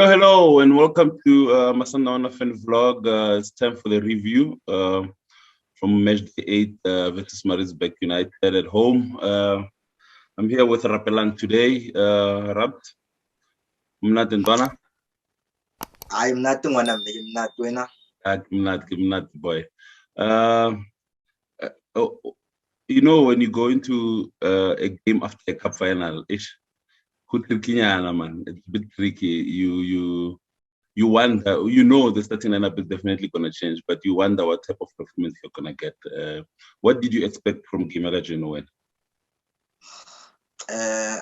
Hello and welcome to my Sundowns fan vlog. It's time for the review from match day 8 versus Maritzburg United at home. I'm here with Rapelang today. Rap, Mnat and Donna. I'm not the one. I'm not winner. Mnat, boy. Oh, you know, when you go into a game after a cup final, it's man. It's a bit tricky. You wonder, the starting lineup is definitely going to change, but you wonder what type of performance you're going to get. What did you expect from Mamelodi? I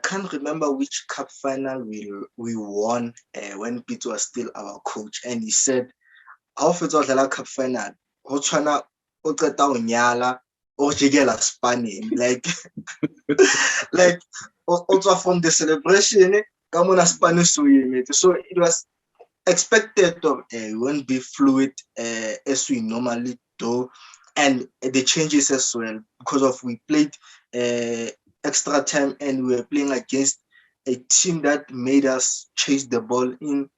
can't remember which cup final we won when Pete was still our coach, and he said, "How it was the cup final? Ho tshwana o qeta ho nyala o jigela Spani like like also from the celebration ka mona Spani so it was expected of we won't be fluid as we normally do, and the changes as well because of we played extra time and we were playing against a team that made us chase the ball in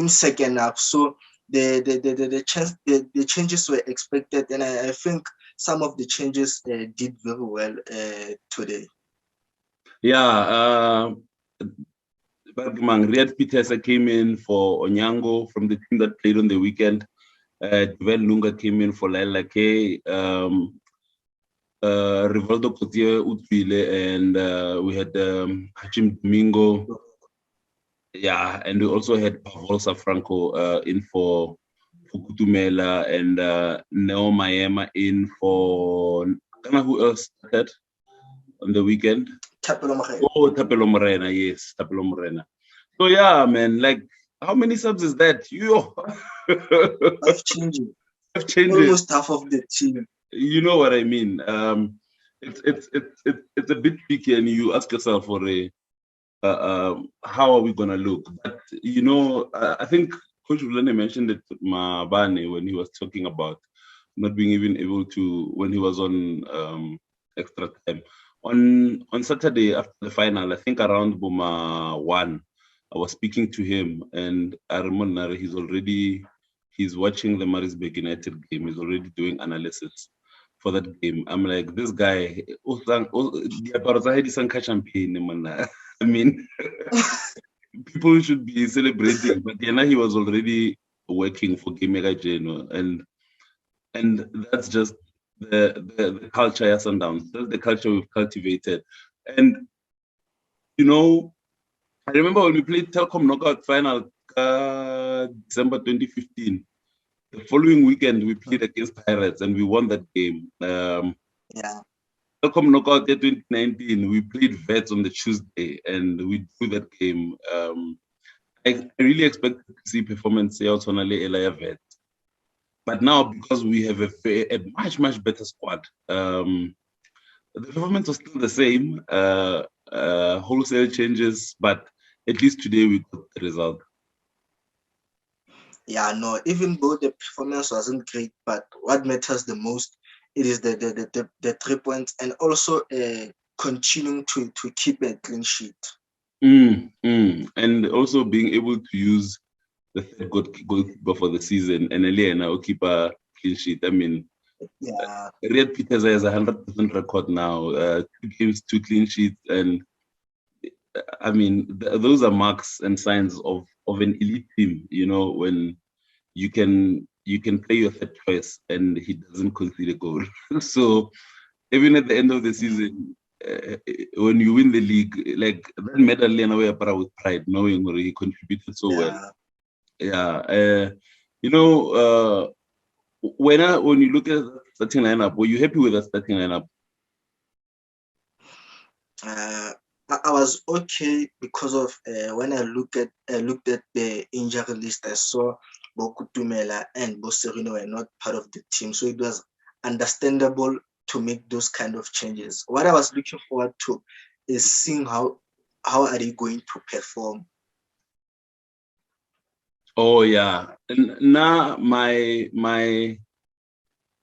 second half. So the changes were expected, and I think some of the changes did very well today. Yeah, Riyad Peters came in for Onyango from the team that played on the weekend. Duvel Lunga came in for Laila K. Rivaldo Cotier Utwile, and we had Hachim Domingo. Yeah, and we also had Pavol Safranco in for Kutumela, and Neo Mayema in for who else started on the weekend? Tapelo Morena, yes, Tapelo Morena. So yeah, man, like how many subs is that? I've changed almost half of the team. You know what I mean? It's a bit tricky, and you ask yourself for how are we gonna look? But I think Coach Vulane mentioned it to Mabane when he was talking about not being even able to when he was on extra time. On Saturday after the final, I think around Boma 1, I was speaking to him, and I remember he's watching the Maritzburg United game. He's already doing analysis for that game. I'm like, this guy, I mean, people should be celebrating, but he was already working for Game Geno, and that's just the culture at Sundowns. That's the culture we've cultivated. And I remember when we played Telkom knockout final December 2015. The following weekend we played against Pirates and we won that game. Yeah. Telkom knockout year 2019, we played Vets on the Tuesday and we drew that game. I really expected to see performance here on Elia Vets. But now, because we have a much, much better squad, the performance was still the same. Wholesale changes, but at least today we got the result. Yeah, no, even though the performance wasn't great, but what matters the most, it is the 3 points and also continuing to keep a clean sheet. And also being able to use the third goalkeeper for the season, and Eliana keep a clean sheet. I mean, yeah, Riyad Peters has a 100% record now. 2 games, 2 clean sheets, and I mean, those are marks and signs of an elite team. When you can play your third choice and he doesn't concede a goal. So even at the end of the season, when you win the league, like that medal away with pride, knowing where he contributed so well. Yeah. When you look at the starting lineup, were you happy with the starting lineup? I was okay because of when I looked at the injury list, I saw Bokutumela and Boserino were not part of the team, so it was understandable to make those kind of changes. What I was looking forward to is seeing how are they going to perform. Oh yeah, and now I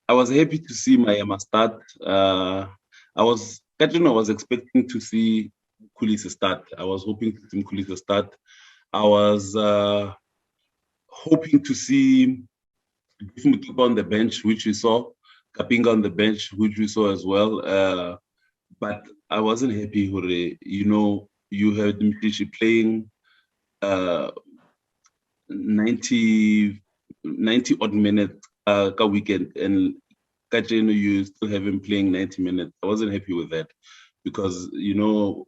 was happy to see Mayama start. I was expecting to see Kulisa start. I was hoping to see Kulisa start. I was hoping to see Mutupa on the bench, which we saw, Kapinga on the bench, which we saw as well. But I wasn't happy, Hore. You know, you had Mtishi playing 90 odd minutes a weekend, and Kajeno, you still have him playing 90 minutes. I wasn't happy with that because, you know,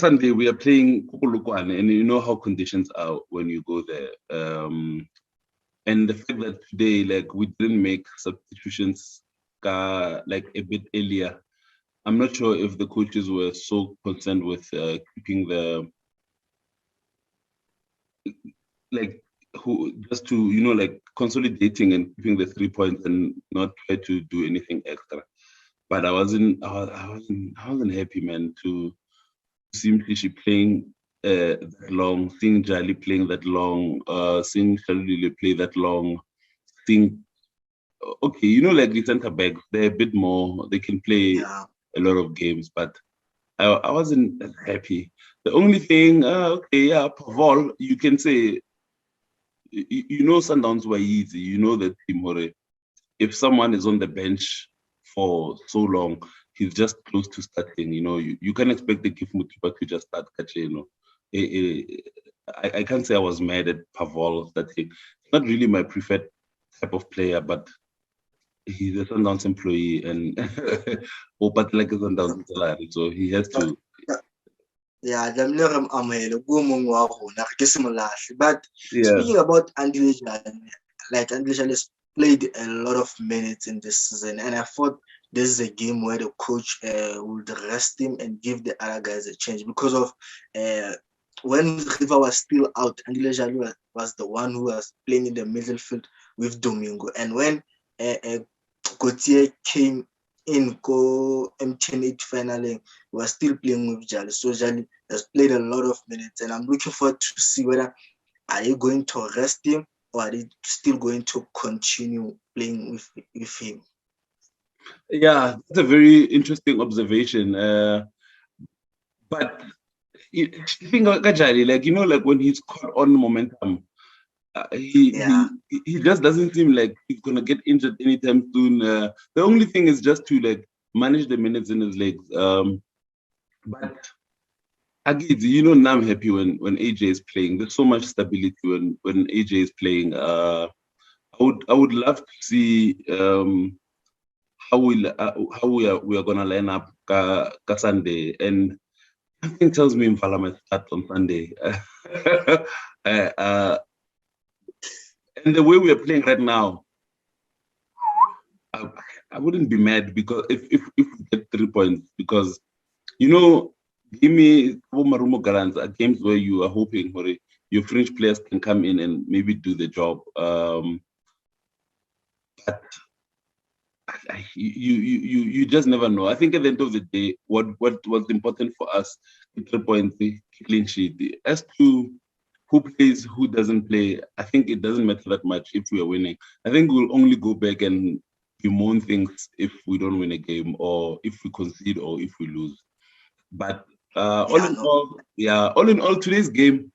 Sunday we are playing Kukulukwane, and you know how conditions are when you go there. And the fact that today, like, we didn't make substitutions like a bit earlier, I'm not sure if the coaches were so concerned with keeping the, like, who just to, you know, like consolidating and keeping the 3 points and not try to do anything extra. But I wasn't happy, man, to see Mkhishi playing that long, seeing Jali playing that long, seeing Shalulile play that long, seeing, okay, you know, like the center backs, they're a bit more, they can play a lot of games, but I wasn't happy. The only thing, okay, yeah, Pavel, you can say, you know, Sundowns were easy. You know that team, Hore. If someone is on the bench for so long, he's just close to starting. You know, you can expect the Kif Mutipa to just start catching. You know, I can't say I was mad at Pavel starting. Not really my preferred type of player, but he's a Sundowns employee and but like a Sundowns salary, so he has to. Yeah, but speaking about Andile Jali, like Andile Jali has played a lot of minutes in this season, and I thought this is a game where the coach would rest him and give the other guys a change because of when River was still out, Andile Jali was the one who was playing in the middle field with Domingo, and when Gautier came in go MTN8 finally, we are still playing with Jali. So Jali has played a lot of minutes, and I'm looking forward to see whether are you going to rest him or are you still going to continue playing with him. Yeah, that's a very interesting observation. But I think Kajali, like, you know, like when he's caught on momentum, he just doesn't seem like he's gonna get injured anytime soon. The only thing is just to like manage the minutes in his legs. But again, you know, now I'm happy when AJ is playing. There's so much stability when AJ is playing. I would love to see how we are gonna line up Sunday, and something tells me Mfala might start on Sunday. And the way we are playing right now, I wouldn't be mad because if we get 3 points, because, you know, give me Marumo Galants are games where you are hoping for your French players can come in and maybe do the job. But you just never know. I think at the end of the day, what was important for us, 3 points, clean sheet. As to who plays, who doesn't play, I think it doesn't matter that much if we are winning. I think we'll only go back and bemoan things if we don't win a game, or if we concede, or if we lose. But all in all, today's game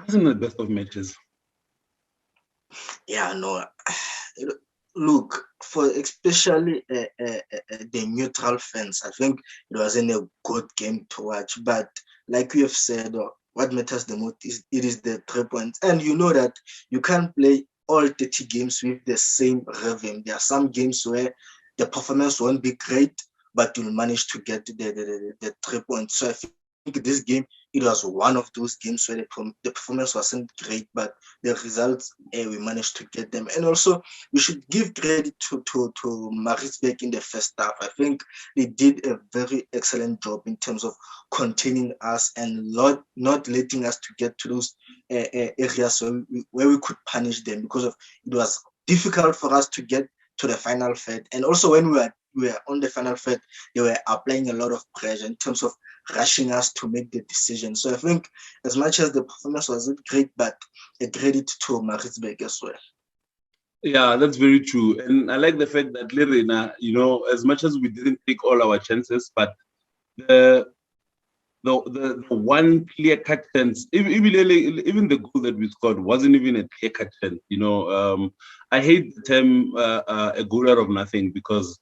wasn't the best of matches. Yeah, no. Look, for especially the neutral fans, I think it wasn't a good game to watch. But like we have said, what matters the most is the 3 points. And you know that you can't play all 30 games with the same rhythm. There are some games where the performance won't be great, but you'll manage to get the 3 points. So I think this game, it was one of those games where the performance wasn't great, but the results, we managed to get them. And also, we should give credit to Maritzburg in the first half. I think they did a very excellent job in terms of containing us and not letting us to get to those areas where we could punish them, because of it was difficult for us to get to the final third. And also when we were on the final third, they were applying a lot of pressure in terms of rushing us to make the decision. So I think as much as the performance wasn't great, but a credit to Maritzburg as well. Yeah, that's very true. And I like the fact that Lerena, you know, as much as we didn't take all our chances, but the the one clear cut chance, even the goal that we scored wasn't even a clear cut chance. I hate the term a goal out of nothing, because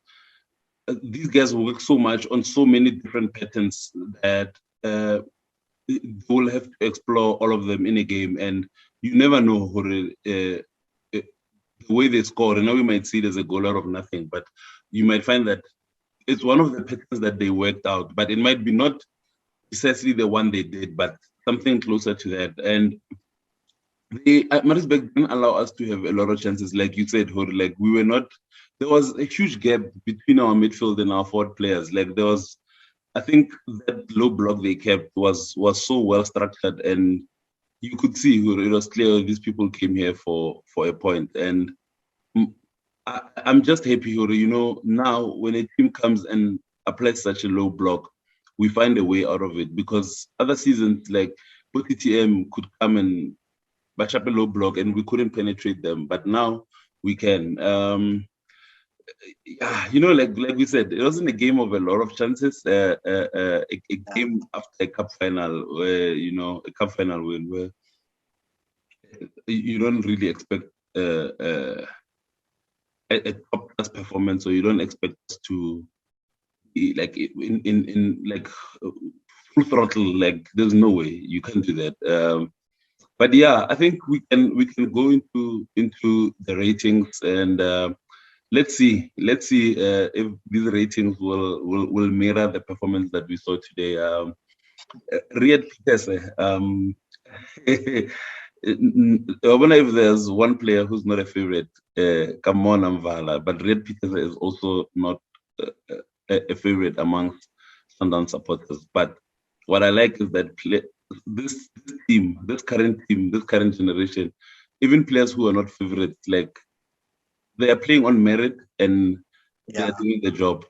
these guys work so much on so many different patterns that they will have to explore all of them in a game, and you never know the way they score. And now we might see it as a goal out of nothing, but you might find that it's one of the patterns that they worked out, but it might be not precisely the one they did, but something closer to that. And Maritzburg didn't allow us to have a lot of chances, like you said, Hor. Like we were not. There was a huge gap between our midfield and our forward players. Like there was, I think that low block they kept was so well structured, and you could see it was clear these people came here for a point. And I'm just happy, now when a team comes and applies such a low block, we find a way out of it, because other seasons, like TTM could come and bash up a low block and we couldn't penetrate them, but now we can. Like we said, it wasn't a game of a lot of chances. A game after a cup final, where a cup final win, where you don't really expect a top class performance, or you don't expect us to be like in like full throttle. Like there's no way you can do that. But yeah, I think we can go into the ratings, and let's see if these ratings will mirror the performance that we saw today. Riyad Peters, I wonder if there's one player who's not a favorite. Come on, Amvala, but Riyad Peters is also not a favorite amongst Sundowns supporters. But what I like is that this team, this current generation, even players who are not favorites, like they are playing on merit and they are doing the job.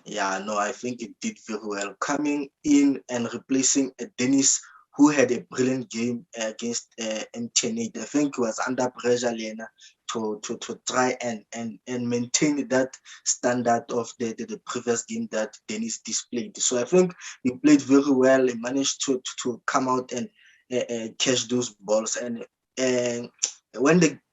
Yeah, no, I think it did very well. Coming in and replacing Dennis, who had a brilliant game against MTN8. I think he was under pressure, Lena, to try and maintain that standard of the previous game that Dennis displayed. So I think he played very well. He managed to come out and catch those balls. And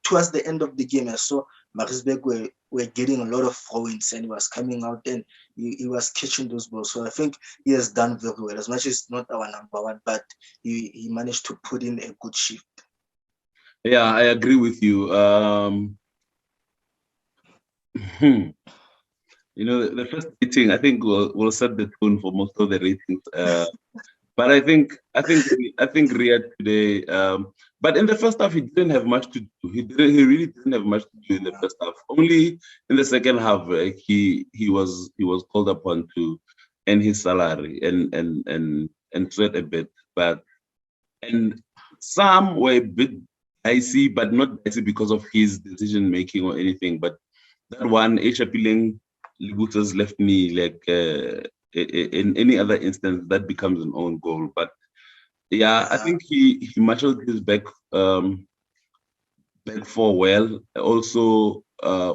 towards the end of the game, I saw Maritzburg were getting a lot of throw-ins, and he was coming out and he was catching those balls. So I think he has done very well. As much as it's not our number one, but he managed to put in a good shift. Yeah, I agree with you. The first rating, I think, will set the tone for most of the ratings. But I think Riyad today. But in the first half, he didn't have much to do. He really didn't have much to do in the first half. Only in the second half, he was called upon to earn his salary and sweat a bit. And some were a bit dicey, but not dicey because of his decision making or anything. But that one, Rapelang Libutas left me like. In any other instance, that becomes an own goal. But yeah, I think he marshaled his back four well. Also,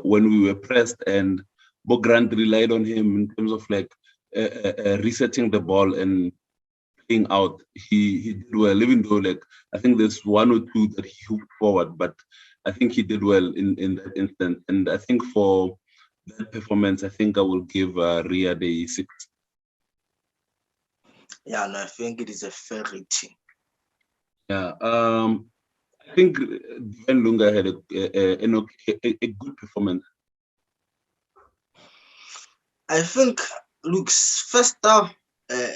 when we were pressed and Bogrant relied on him in terms of like resetting the ball and playing out, he did well. Even though like I think there's one or two that he hooked forward, but I think he did well in that instance. And I think for that performance, I think I will give Riyad a 6. Yeah, no, I think it is a fair rating. Yeah, I think Divine Lunga had a good performance. I think, look, first off,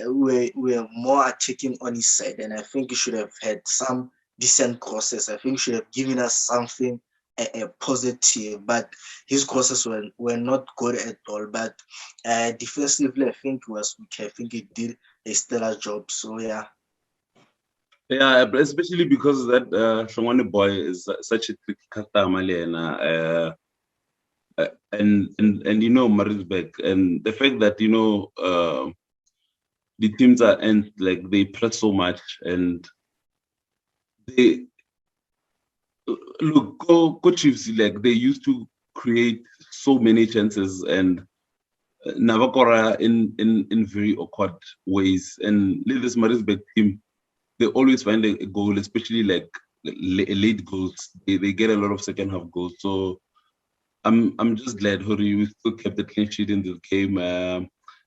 we're more attacking on his side, and I think he should have had some decent crosses. I think he should have given us something a positive, but his crosses were not good at all. But defensively, I think he did a stellar job. So yeah. Yeah, especially because that Shongwane boy is such a tricky customer, and Maritzburg, and the fact that the teams are and like they press so much, and they look go Chiefs, like they used to create so many chances, and Navakora in very awkward ways. And this Maritzburg team, they always find a goal, especially like late goals. They get a lot of second half goals. So I'm just glad Hori we still kept the clean sheet in this game.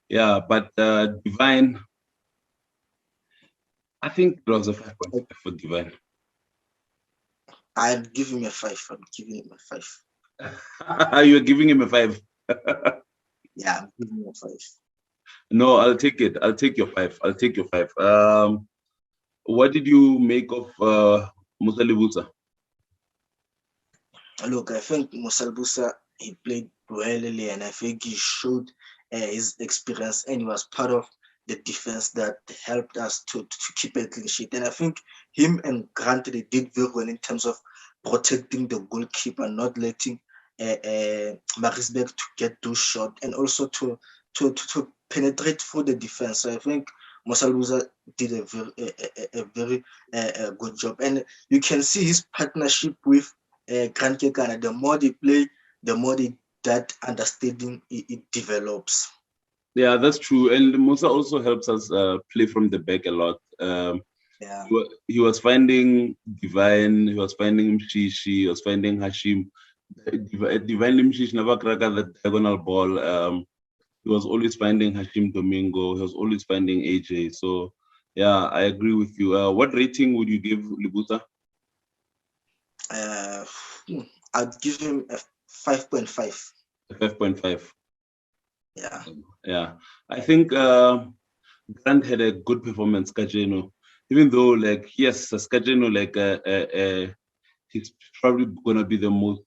Yeah, but Divine, I think it was a 5.5 for Divine. I'd give him a 5. I'm giving him a 5. You're giving him a 5. Yeah, I'm giving him a 5. No, I'll take it. I'll take your 5. I'll take your 5. What did you make of Musa Lebusa? Look, I think Musa Lebusa, he played well, and I think he showed his experience, and he was part of the defense that helped us to keep a clean sheet. And I think him and Grant, they did very well in terms of protecting the goalkeeper, not letting Maritzburg to get too short, and also to penetrate through the defense. So I think Musa Lebusa did a very good job. And you can see his partnership with Grant Kekana. The more they play, the more that understanding it develops. Yeah, that's true. And Musa also helps us play from the back a lot. Yeah. He was finding Divine, he was finding Mshishi, he was finding Hashim. Divine Mshishi never cracked the diagonal ball. He was always finding Hashim Domingo. He was always finding AJ. So, yeah, I agree with you. What rating would you give Lebusa? I'd give him a 5.5. 5.5. Yeah. Yeah. I think Grant had a good performance, Kajeno. Even though, like, yes, Kajeno, like, he's probably going to be the most,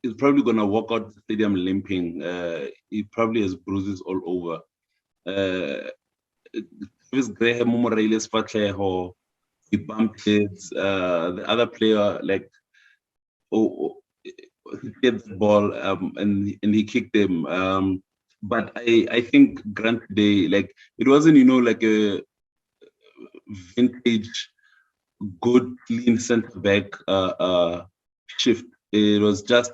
he's probably going to walk out the stadium limping. He probably has bruises all over. This Graham Morales Fatleho, he bumped his, the other player, like, he hit the ball and he kicked him. But I think Grant Day, like, it wasn't, like a vintage, good, clean center back shift. It was just,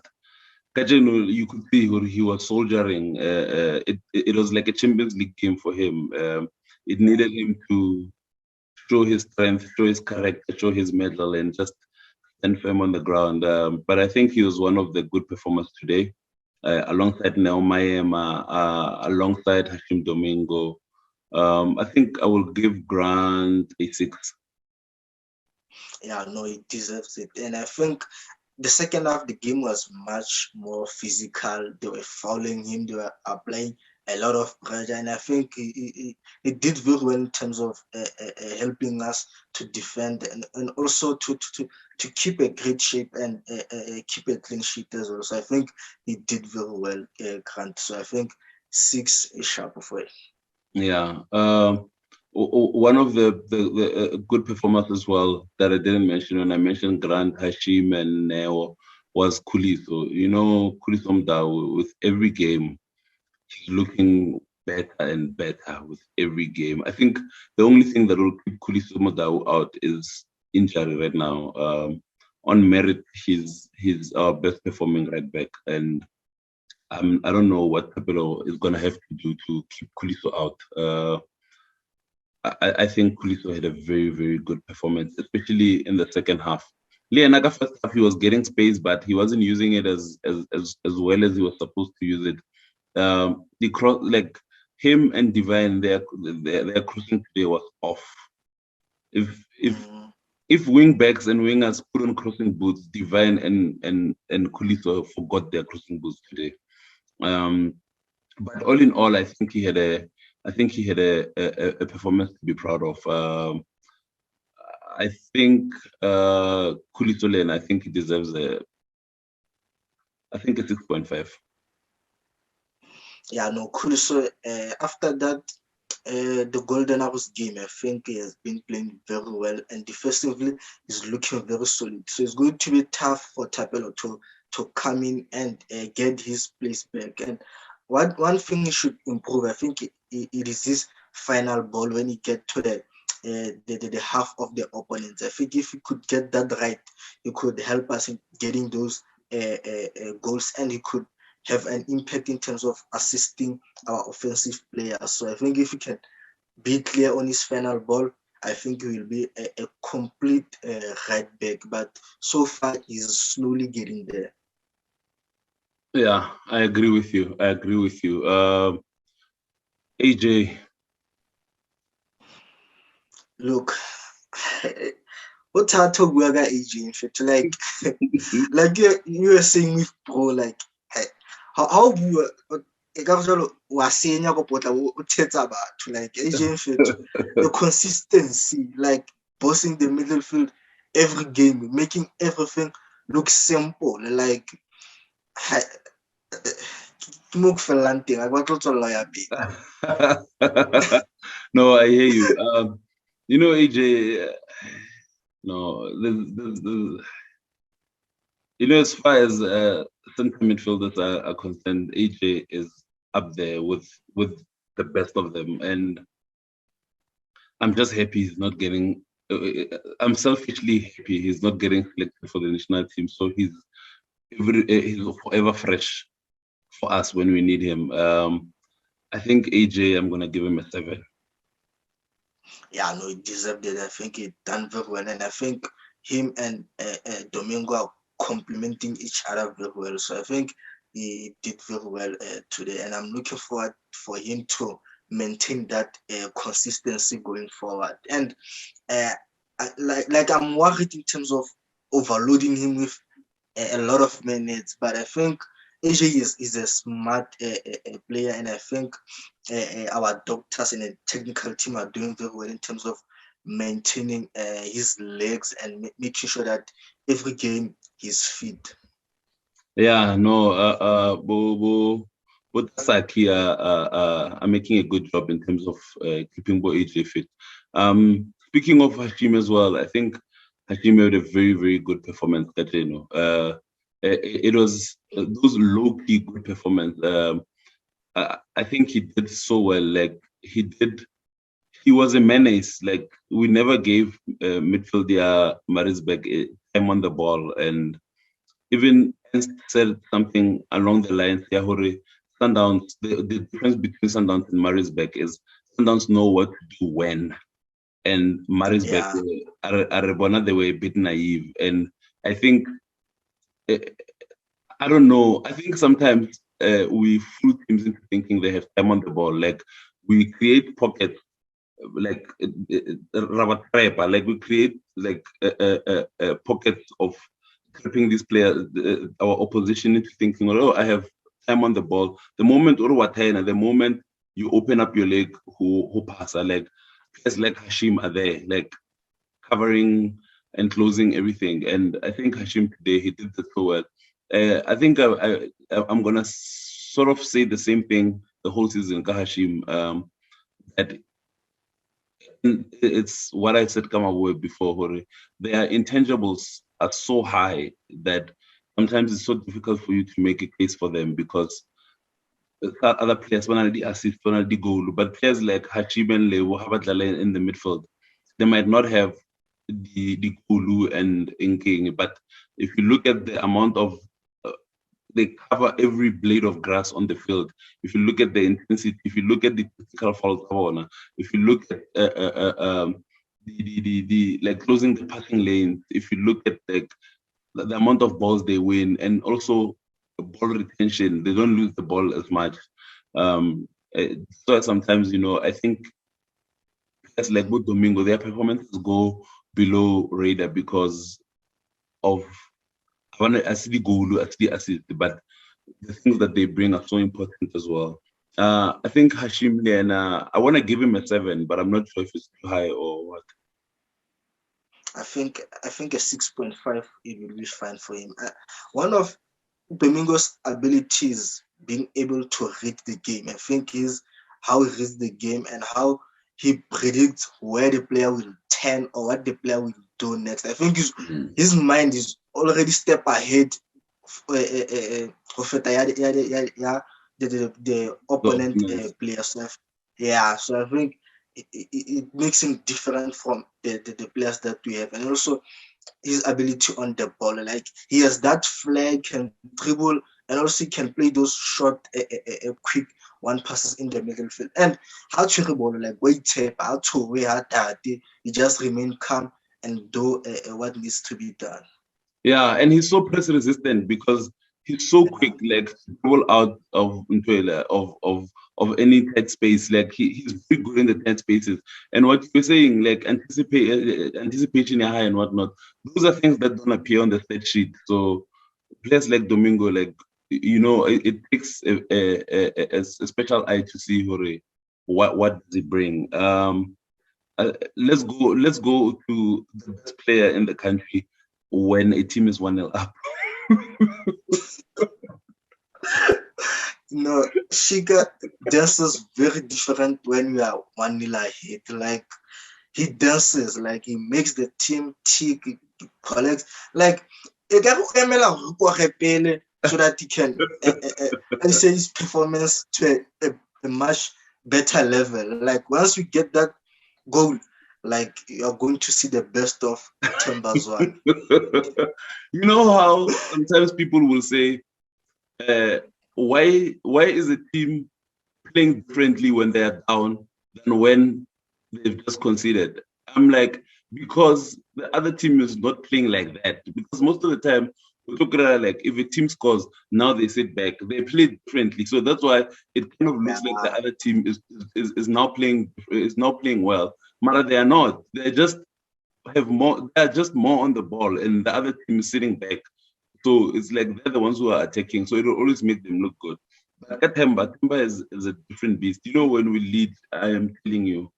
you could see he was soldiering. It was like a Champions League game for him. It needed him to show his strength, show his character, show his medal, and just stand firm on the ground. But I think he was one of the good performers today, alongside Neo Mayema, alongside Hashim Domingo. I think I will give Grant a 6. Yeah, no, he deserves it. And I think the second half, the game was much more physical. They were fouling him. They were applying a lot of pressure. And I think he did very well in terms of helping us to defend and also to keep a great shape and keep a clean sheet as well. So I think he did very well, Grant. So I think 6 is sharp for it. Yeah. One of the good performers as well that I didn't mention when I mentioned Grant, Hashim, and Neo was Kuliso. Kuliso Mdau, with every game, he's looking better and better with every game. I think the only thing that will keep Kuliso Mdau out is injury right now. On merit, he's our best performing right back, and I don't know what Capello is going to have to do to keep Kuliso out. I think Kuliso had a very, very good performance, especially in the second half. Leonaka first half, he was getting space, but he wasn't using it as well as he was supposed to use it. The cross, like him and Divine, their crossing today was off. If wing backs and wingers put on crossing boots, Divine and Kuliso forgot their crossing boots today. But all in all, I think he had a performance to be proud of. I think Kulitolen, I think he deserves a 6.5. Yeah, no, Kuliso, after that, the Golden Arrows game, I think he has been playing very well, and defensively he's looking very solid. So it's going to be tough for Tapelo to come in and get his place back. And one thing he should improve, I think it is his final ball when he get to the half of the opponents. I think if he could get that right, he could help us in getting those goals, and he could have an impact in terms of assisting our offensive players. So I think if he can be clear on his final ball, I think he will be a complete right back. But so far, he's slowly getting there. Yeah, I agree with you. AJ. Look, what I talk about AJ, in fact, like, like you were saying with bro, like, how you was saying like AJ, in fact, the consistency, like bossing the middle field every game, making everything look simple, like. No, No, I hear you. AJ. No, as far as center midfielders are concerned, AJ is up there with the best of them, and I'm just happy he's not getting. I'm selfishly happy he's not getting selected for the national team, so he's forever fresh for us when we need him. I think AJ, I'm gonna give him a 7. Yeah, no, he deserved it. I think he done very well, and I think him and Domingo are complementing each other very well. So I think he did very well today, and I'm looking forward for him to maintain that consistency going forward. And like I'm worried in terms of overloading him with a lot of minutes, but I think AJ is a smart player, and I think our doctors and the technical team are doing very well in terms of maintaining his legs and making sure that every game he's fit. Yeah, no, but Saki are making a good job in terms of keeping Bo AJ fit. Speaking of Hashim as well, I think Hashim had a very, very good performance that it was those low-key good performance. I think he did so well. Like he was a menace. Like we never gave midfielder Maritzburg time on the ball, and even said something along the lines, Yahore, Sundowns, the difference between Sundowns and Maritzburg is Sundowns know what to do when. And Maritzburg, Yeah. they were a bit naive. And I think, I don't know, I think sometimes we fool teams into thinking they have time on the ball. Like we create pockets, like like we create like pockets of trapping these players, our opposition into thinking, oh, I have time on the ball. The moment the moment you open up your leg, who pass, like players like Hashim are there, like covering and closing everything. And I think Hashim today, he did that so well. I think I'm gonna sort of say the same thing the whole season, Hashim. That it's what I said come away before, Hori. Their intangibles are so high that sometimes it's so difficult for you to make a case for them because other players want to assist, want to goal, but players like Hachib and Lewo Habadlala in the midfield, they might not have the Kulu and Inking, but if you look at the amount of they cover every blade of grass on the field. If you look at the intensity, if you look at the critical foul, if you look at the like closing the passing lane, if you look at like the amount of balls they win, and also ball retention, they don't lose the ball as much. So sometimes, I think players like Both Domingo, their performances go below radar because of I see the goal, I see the assist, but the things that they bring are so important as well. I think Hashim and I want to give him a 7, but I'm not sure if it's too high or what. I think a 6.5 it will be fine for him. One of Domingo's abilities being able to read the game. I think is how he reads the game and how he predicts where the player will turn or what the player will do next. I think his mind is already step ahead of the opponent players. Yeah, so I think it makes him different from the players that we have. And also, his ability on the ball. Like he has that flair, can dribble, and also can play those short, quick one passes in the middle field. And how to ball like wait tape, how to we had that he just remain calm and do what needs to be done. Yeah, and he's so press resistant because he's so quick, like to roll out of of any tight space. Like he's very good in the tight spaces. And what you're saying, like anticipation high and whatnot, those are things that don't appear on the stat sheet. So players like Domingo, like it takes a special eye to see what does he bring. Let's go to the best player in the country when a team is 1-0 up. No, Shiga dances very different when we are 1-0 ahead. Like he dances, like he makes the team tick, he collects, like so that he can say his performance to a much better level. Like once you get that goal, like you're going to see the best of Themba's one. You know how sometimes people will say, why is a team playing differently when they're down than when they've just conceded? I'm like, because the other team is not playing like that. Because most of the time, we look at it like if a team scores, now they sit back. They play differently. So that's why it kind of looks like the other team is now playing well. But they are not. They just have more, they're just more on the ball, and the other team is sitting back. So it's like they're the ones who are attacking. So it will always make them look good. But Temba is a different beast. You know, when we lead, I am telling you,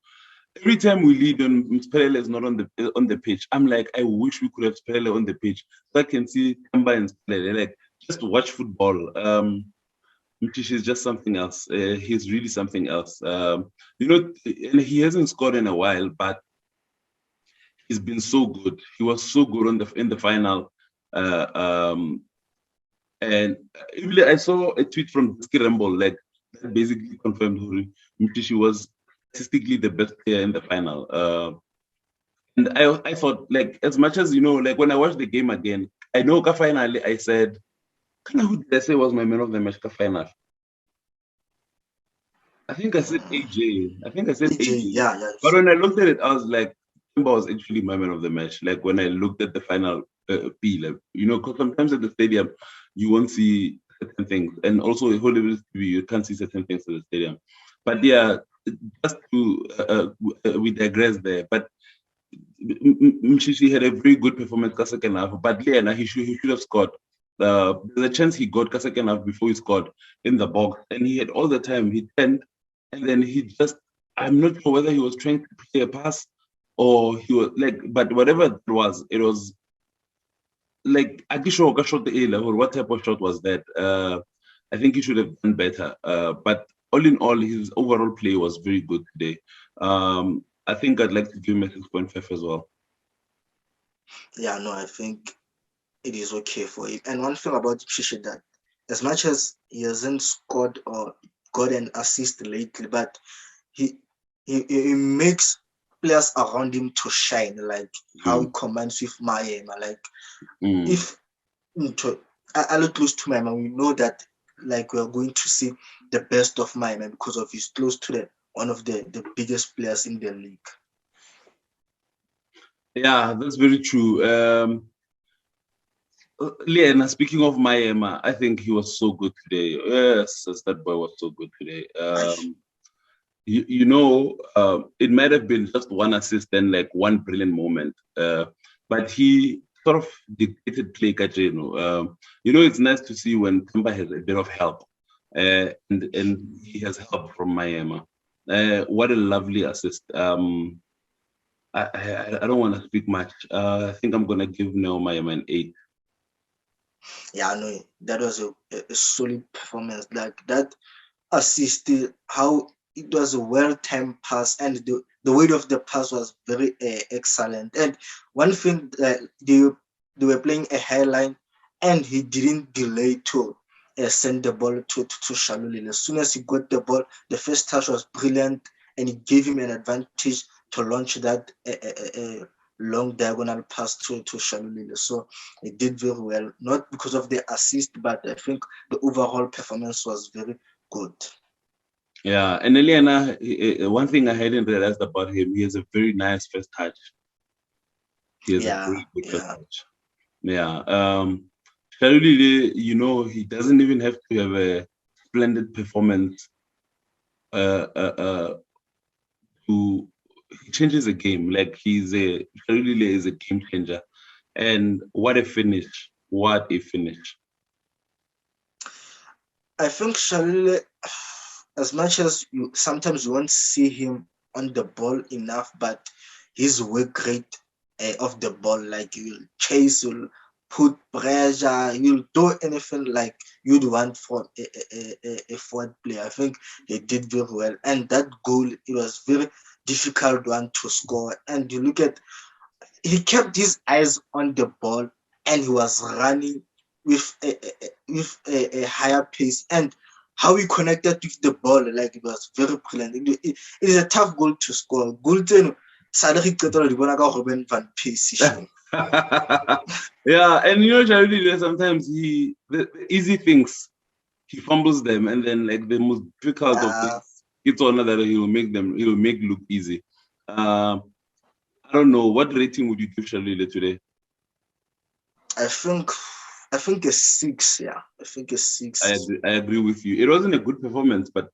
every time we lead and Spelele is not on the pitch, I'm like, I wish we could have Spelele on the pitch so I can see Temba and Spelele. Like, just watch football. Mtish is just something else. He's really something else. And he hasn't scored in a while, but he's been so good. He was so good in the final. Uh, um, and even I saw a tweet from Skirembo, like that basically confirmed who Mtishi was statistically the best player in the final. And I thought, like, as much as like when I watched the game again, I know finally I said, who did I say was my man of the match final? I think I said AJ. I think I said AJ. Yeah. But when I looked at it, I was like, Simba was actually my man of the match. Like when I looked at the final because sometimes at the stadium you won't see certain things, and also Hollywood TV you can't see certain things at the stadium. But yeah, just to we digress there. But Mshishi had a very good performance the second half. But yeah, he should have scored. There's a chance he got the second half before he scored in the box, and he had all the time. He turned, and then he just. I'm not sure whether he was trying to play a pass or he was like, but whatever it was like Akisho shot the A level. What type of shot was that? I think he should have done better. But all in all, his overall play was very good today. I think I'd like to give him a 6.5 as well. Yeah, no, I think it is okay for him. And one thing about Shisha that as much as he hasn't scored or got an assist lately, but he makes players around him to shine, like how he commands with Mayema. Like if I look close to Mayema, we know that like we are going to see the best of Mayema because of he's close to one of the biggest players in the league. Yeah, that's very true. Lena, speaking of Mayema, I think he was so good today. Yes, that boy was so good today. It might have been just one assist and like one brilliant moment, but he sort of dictated play, Kajeno. It's nice to see when Kamba has a bit of help, and he has help from Mayema. What a lovely assist. I don't want to speak much. I think I'm gonna give Neo Mayema an 8. Yeah, no, that was a solid performance. Like that assist, how it was a well-timed pass, and the weight of the pass was very excellent. And one thing that they were playing a high line, and he didn't delay to send the ball to Shalulile. As soon as he got the ball, the first touch was brilliant, and it gave him an advantage to launch that long diagonal pass to Shalulile. So he did very well, not because of the assist, but I think the overall performance was very good. Yeah, and Eliana, one thing I hadn't realized about him, he has a very nice first touch. He has a very good first touch. Yeah. Shalulile, he doesn't even have to have a splendid performance to he changes the game. Like Shalulile is a game changer. And what a finish. What a finish. I think Shalulile, as much as sometimes you won't see him on the ball enough, but his work rate of the ball, like you'll chase, you'll put pressure, you'll do anything like you'd want from a forward player. I think he did very well. And that goal, it was very difficult one to score. And you look at, he kept his eyes on the ball and he was running with a higher pace. And how he connected with the ball, like it was very brilliant. It is a tough goal to score. Goal to salary Ruben van Persie. Yeah, and Shalulile, sometimes the easy things he fumbles them, and then like the most difficult of things, it's another that he'll make look easy. I don't know, what rating would you give Shalulile today? I think a 6. Yeah, I think a 6. I agree with you. It wasn't a good performance, but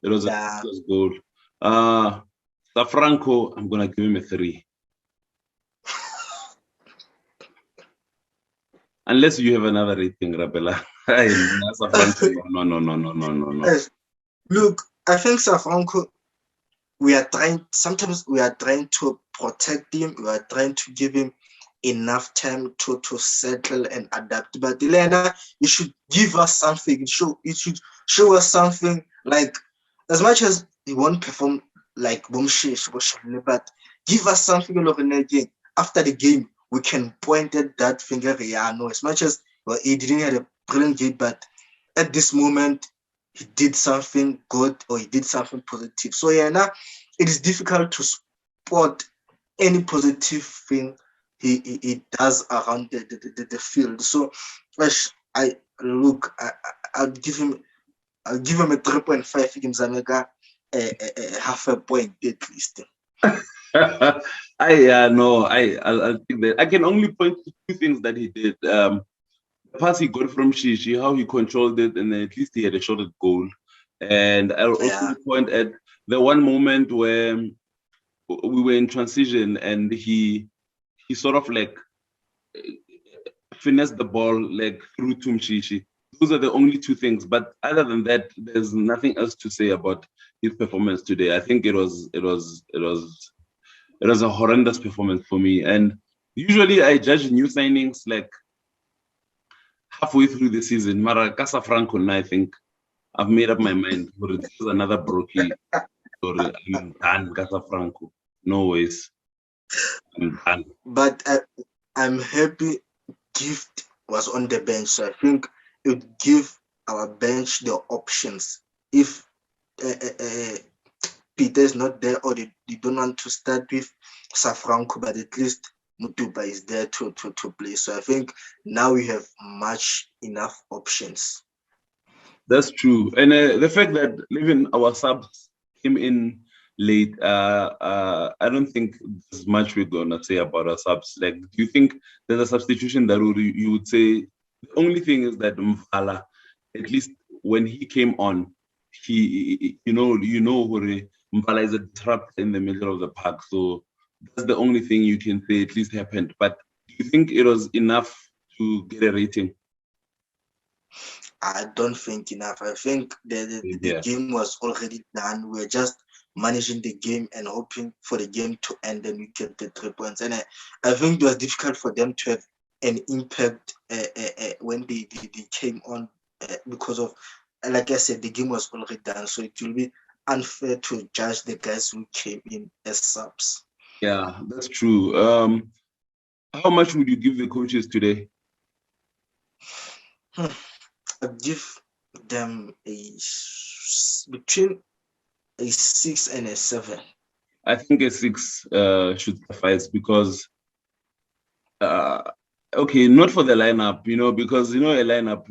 it was a goal. Safranco, I'm gonna give him a 3. Unless you have another rating, Rapelang. No. Look, I think Safranco, sometimes we are trying to protect him, we are trying to give him enough time to settle and adapt. But Elena, you should give us something. You should show us something. Like, as much as he won't perform like Bomshish, but give us something again. After the game, we can point at that finger. Yeah, no, as much as he didn't have a brilliant game, but at this moment, he did something good or he did something positive. So yeah, now it is difficult to spot any positive thing he does around the field. So I'll give him a 3.5 against Zameka, half a point at least. I'll think that I can only point to 2 things that he did. The pass he got from Shishi, how he controlled it, and then at least he had a shot at goal. And I'll also point at the one moment where we were in transition and he sort of like finessed the ball like through to Mshishi. Those are the only 2 things. But other than that, there's nothing else to say about his performance today. I think it was a horrendous performance for me. And usually I judge new signings like halfway through the season. Mara Casa Franco, I think I've made up my mind. This is another brokey story. I'm done, Casa Franco. No ways. I'm done. But I'm happy Gift was on the bench. So I think it would give our bench the options. If Peter is not there or they don't want to start with Safranco, but at least Mutuba is there to play. So I think now we have enough options. That's true. And the fact that even our subs came in late, I don't think there's much we're gonna say about our subs. Like, do you think there's a substitution that you would say? The only thing is that Mfala, at least when he came on, he Mfala is a disruptor in the middle of the park. So that's the only thing you can say at least happened. But do you think it was enough to get a rating? I don't think enough. I think the game was already done. We're just managing the game and hoping for the game to end and we get the 3 points. And I think it was difficult for them to have an impact when they came on because of, like I said, the game was already done. So it will be unfair to judge the guys who came in as subs. Yeah, that's true. How much would you give the coaches today? I'd give them between a 6 and a 7. I think a 6 should suffice because Okay, not for the lineup, because a lineup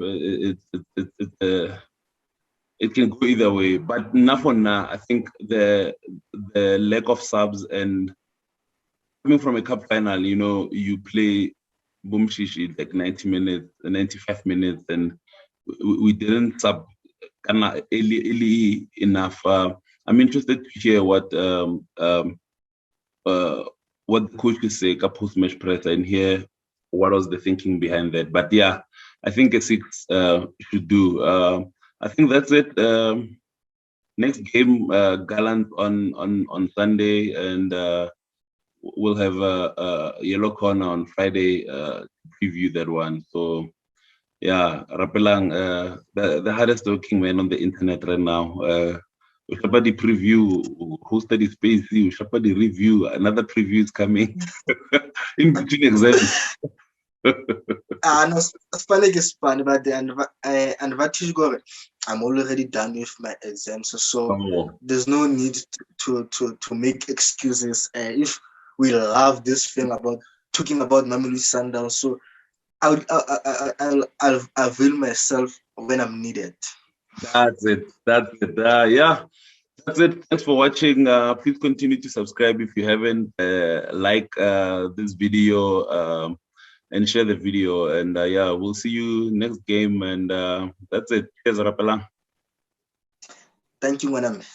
it can go either way. But now for now, I think the lack of subs and coming from a cup final, you play boom shishi like 90 minutes, 95 minutes, and we didn't sub kinda early enough. I'm interested to hear uh, what the coach could say post match press and hear what was the thinking behind that. But yeah, I think a six should do. I think that's it. Next game, Gallant on Sunday, and we'll have a yellow corner on Friday to preview that one. So yeah, Rapelang, the hardest working man on the internet right now. Ushapadi preview, hosted is Spacey, Ushapadi review, another preview is coming in between exams. No, funny is funny, but and what you go, I'm already done with my exams, so there's no need to make excuses. If we love this thing about talking about Mamelodi Sundowns, so I'll avail myself when I'm needed. That's it. Yeah. That's it. Thanks for watching. Please continue to subscribe if you haven't. Like this video and share the video. And yeah, we'll see you next game. And that's it. Cheers, Rapelang. Thank you, Maname.